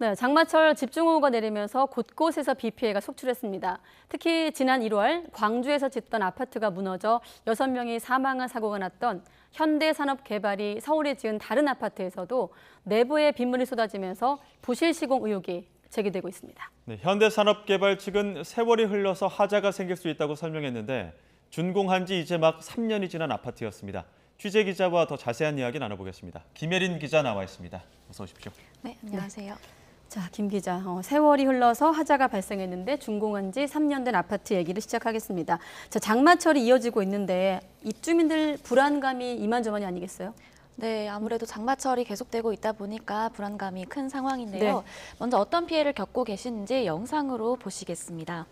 네, 장마철 집중호우가 내리면서 곳곳에서 비 피해가 속출했습니다. 특히 지난 1월 광주에서 짓던 아파트가 무너져 6명이 사망한 사고가 났던 현대산업개발이 서울에 지은 다른 아파트에서도 내부에 빗물이 쏟아지면서 부실 시공 의혹이 제기되고 있습니다. 네, 현대산업개발 측은 세월이 흘러서 하자가 생길 수 있다고 설명했는데 준공한 지 이제 막 3년이 지난 아파트였습니다. 취재 기자와 더 자세한 이야기 나눠보겠습니다. 김예린 기자 나와 있습니다. 어서 오십시오. 네, 안녕하세요. 자, 김 기자, 세월이 흘러서 하자가 발생했는데 준공한 지 3년 된 아파트 얘기를 시작하겠습니다. 자, 장마철이 이어지고 있는데 입주민들 불안감이 이만저만이 아니겠어요? 네, 아무래도 장마철이 계속되고 있다 보니까 불안감이 큰 상황인데요. 네. 먼저 어떤 피해를 겪고 계시는지 영상으로 보시겠습니다.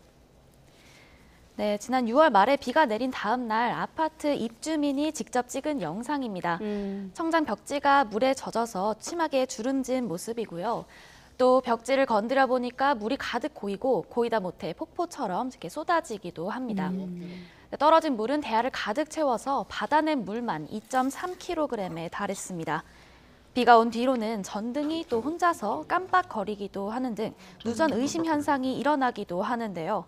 네, 지난 6월 말에 비가 내린 다음 날 아파트 입주민이 직접 찍은 영상입니다. 청장 벽지가 물에 젖어서 심하게 주름진 모습이고요. 또 벽지를 건드려 보니까 물이 가득 고이고 고이다 못해 폭포처럼 이렇게 쏟아지기도 합니다. 떨어진 물은 대야를 가득 채워서 받아낸 물만 2.3kg에 달했습니다. 비가 온 뒤로는 전등이 또 혼자서 깜빡거리기도 하는 등 누전 의심 현상이 일어나기도 하는데요.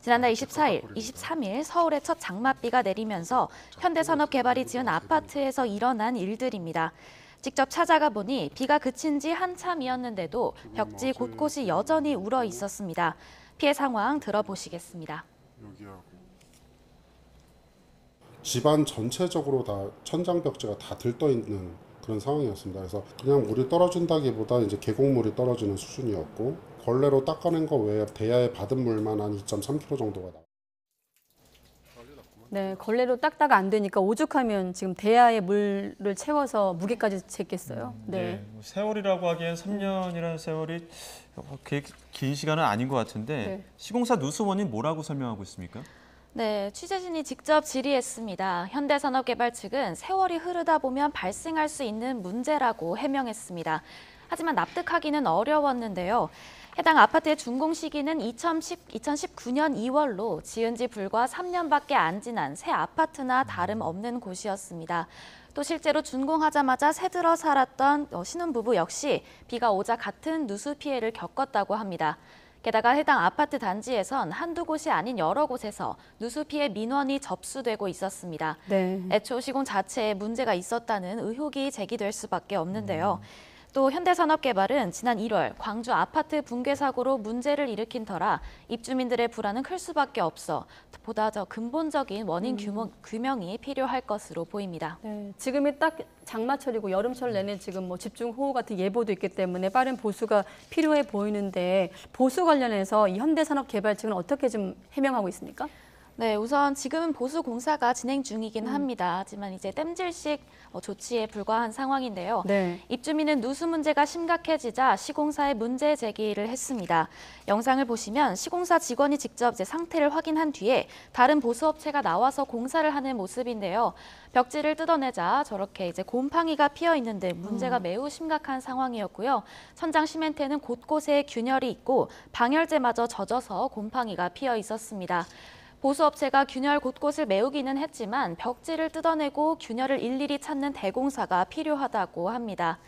지난달 24일, 23일 서울에 첫 장맛비가 내리면서 현대산업개발이 지은 아파트에서 일어난 일들입니다. 직접 찾아가 보니 비가 그친 지 한참이었는데도 벽지 곳곳이 여전히 울어 있었습니다. 피해 상황 들어보시겠습니다. 집안 전체적으로 다 천장 벽지가 다 들떠 있는 그런 상황이었습니다. 그래서 그냥 물이 떨어진다기보다 이제 계곡물이 떨어지는 수준이었고 걸레로 닦아낸 거 외에 대야에 받은 물만 한 2.3kg 정도가 나와요. 네, 걸레로 닦다가 안 되니까 오죽하면 지금 대야에 물을 채워서 무게까지 쟀겠어요. 네. 세월이라고 하기엔 3년이라는 세월이 그렇게 긴 시간은 아닌 것 같은데 네. 시공사 누수원인 뭐라고 설명하고 있습니까? 네, 취재진이 직접 질의했습니다. 현대산업개발 측은 세월이 흐르다 보면 발생할 수 있는 문제라고 해명했습니다. 하지만 납득하기는 어려웠는데요. 해당 아파트의 준공 시기는 2019년 2월로 지은 지 불과 3년밖에 안 지난 새 아파트나 다름없는 곳이었습니다. 또 실제로 준공하자마자 새들어 살았던 신혼부부 역시 비가 오자 같은 누수 피해를 겪었다고 합니다. 게다가 해당 아파트 단지에선 한두 곳이 아닌 여러 곳에서 누수 피해 민원이 접수되고 있었습니다. 네. 애초 시공 자체에 문제가 있었다는 의혹이 제기될 수밖에 없는데요. 또 현대산업개발은 지난 1월 광주 아파트 붕괴 사고로 문제를 일으킨 터라 입주민들의 불안은 클 수밖에 없어 보다 더 근본적인 원인 규명이 필요할 것으로 보입니다. 네, 지금이 딱 장마철이고 여름철 내내 지금 뭐 집중호우 같은 예보도 있기 때문에 빠른 보수가 필요해 보이는데 보수 관련해서 이 현대산업개발 측은 어떻게 좀 해명하고 있습니까? 네, 우선 지금은 보수 공사가 진행 중이긴 합니다. 하지만 이제 땜질식 조치에 불과한 상황인데요. 네. 입주민은 누수 문제가 심각해지자 시공사에 문제 제기를 했습니다. 영상을 보시면 시공사 직원이 직접 이제 상태를 확인한 뒤에 다른 보수업체가 나와서 공사를 하는 모습인데요. 벽지를 뜯어내자 저렇게 이제 곰팡이가 피어 있는 등 문제가 매우 심각한 상황이었고요. 천장 시멘트에는 곳곳에 균열이 있고 방열재마저 젖어서 곰팡이가 피어 있었습니다. 보수업체가 균열 곳곳을 메우기는 했지만 벽지를 뜯어내고 균열을 일일이 찾는 대공사가 필요하다고 합니다.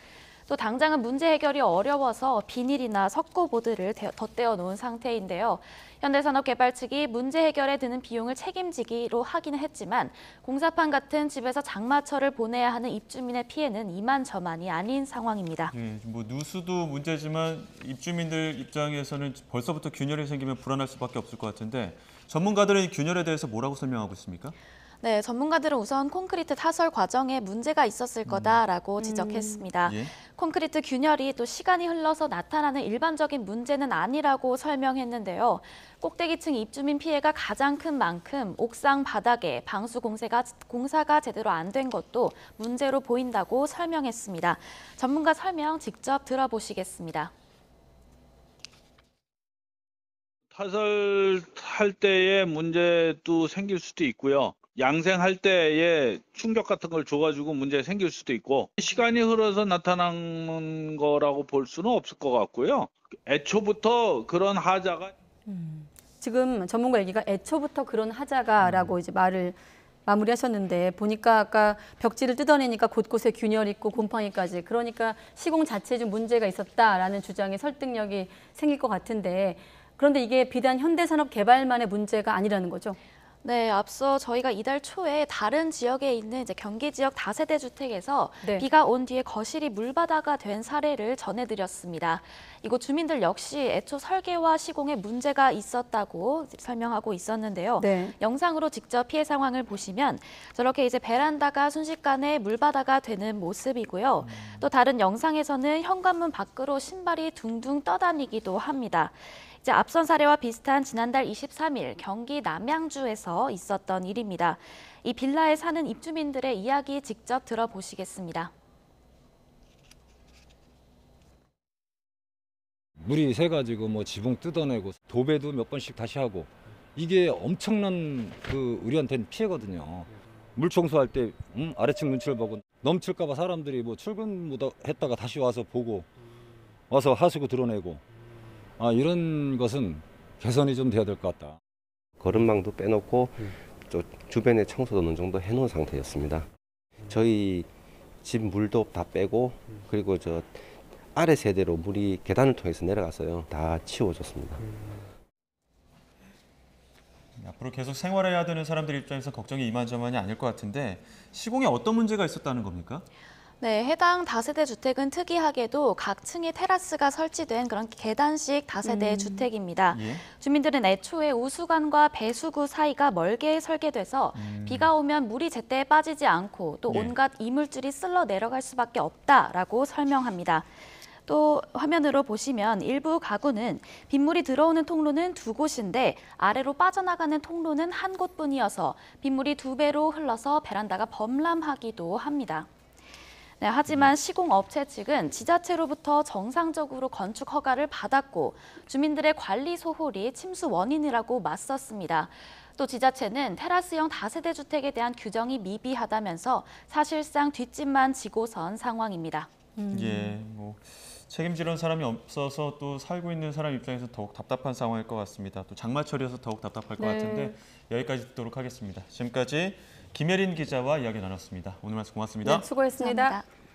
또 당장은 문제 해결이 어려워서 비닐이나 석고보드를 덧대어 놓은 상태인데요. 현대산업개발 측이 문제 해결에 드는 비용을 책임지기로 하기는 했지만 공사판 같은 집에서 장마철을 보내야 하는 입주민의 피해는 이만저만이 아닌 상황입니다. 네, 뭐 누수도 문제지만 입주민들 입장에서는 벌써부터 균열이 생기면 불안할 수밖에 없을 것 같은데 전문가들은 이 균열에 대해서 뭐라고 설명하고 있습니까? 네, 전문가들은 우선 콘크리트 타설 과정에 문제가 있었을 거다라고 지적했습니다. 예. 콘크리트 균열이 또 시간이 흘러서 나타나는 일반적인 문제는 아니라고 설명했는데요. 꼭대기층 입주민 피해가 가장 큰 만큼 옥상 바닥에 방수 공사가 제대로 안 된 것도 문제로 보인다고 설명했습니다. 전문가 설명 직접 들어보시겠습니다. 타설할 때의 문제도 생길 수도 있고요. 양생할 때에 충격 같은 걸 줘가지고 문제 생길 수도 있고 시간이 흘러서 나타나는 거라고 볼 수는 없을 것 같고요. 애초부터 그런 하자가 지금 전문가 얘기가 애초부터 그런 하자가라고 이제 말을 마무리하셨는데 보니까 아까 벽지를 뜯어내니까 곳곳에 균열 있고 곰팡이까지 그러니까 시공 자체에 좀 문제가 있었다라는 주장에 설득력이 생길 것 같은데 그런데 이게 비단 현대산업개발만의 문제가 아니라는 거죠? 네, 앞서 저희가 이달 초에 다른 지역에 있는 이제 경기 지역 다세대 주택에서 네. 비가 온 뒤에 거실이 물바다가 된 사례를 전해드렸습니다. 이곳 주민들 역시 애초 설계와 시공에 문제가 있었다고 설명하고 있었는데요. 네. 영상으로 직접 피해 상황을 보시면 저렇게 이제 베란다가 순식간에 물바다가 되는 모습이고요. 또 다른 영상에서는 현관문 밖으로 신발이 둥둥 떠다니기도 합니다. 이제 앞선 사례와 비슷한 지난달 23일 경기 남양주에서 있었던 일입니다. 이 빌라에 사는 입주민들의 이야기 직접 들어보시겠습니다. 물이 새가지고 뭐 지붕 뜯어내고 도배도 몇 번씩 다시 하고 이게 엄청난 우리한테는 피해거든요. 물 청소할 때 아래층 눈치를 보고 넘칠까봐 사람들이 뭐 출근 못 했다가 다시 와서 보고 와서 하수구 드러내고 이런 것은 개선이 좀 돼야 될 것 같다. 거름망도 빼놓고 또 주변에 청소도 어느 정도 해놓은 상태였습니다. 저희 집 물도 다 빼고 그리고 저 아래 세대로 물이 계단을 통해서 내려갔어요. 다 치워줬습니다. 앞으로 계속 생활해야 되는 사람들 입장에서 걱정이 이만저만이 아닐 것 같은데 시공에 어떤 문제가 있었다는 겁니까? 네, 해당 다세대 주택은 특이하게도 각 층에 테라스가 설치된 그런 계단식 다세대 주택입니다. 예. 주민들은 애초에 우수관과 배수구 사이가 멀게 설계돼서 비가 오면 물이 제때 빠지지 않고 또 네. 온갖 이물질이 쓸러 내려갈 수밖에 없다라고 설명합니다. 또 화면으로 보시면 일부 가구는 빗물이 들어오는 통로는 2곳인데 아래로 빠져나가는 통로는 1곳뿐이어서 빗물이 2배로 흘러서 베란다가 범람하기도 합니다. 네, 하지만 시공업체 측은 지자체로부터 정상적으로 건축 허가를 받았고 주민들의 관리 소홀이 침수 원인이라고 맞섰습니다. 또 지자체는 테라스형 다세대 주택에 대한 규정이 미비하다면서 사실상 뒷짐만 지고선 상황입니다. 예, 뭐 책임지는 사람이 없어서 또 살고 있는 사람 입장에서 더욱 답답한 상황일 것 같습니다. 또 장마철이어서 더욱 답답할 것 네. 같은데 여기까지 듣도록 하겠습니다. 지금까지 김예린 기자와 이야기 나눴습니다. 오늘 말씀 고맙습니다. 네, 수고했습니다. 감사합니다.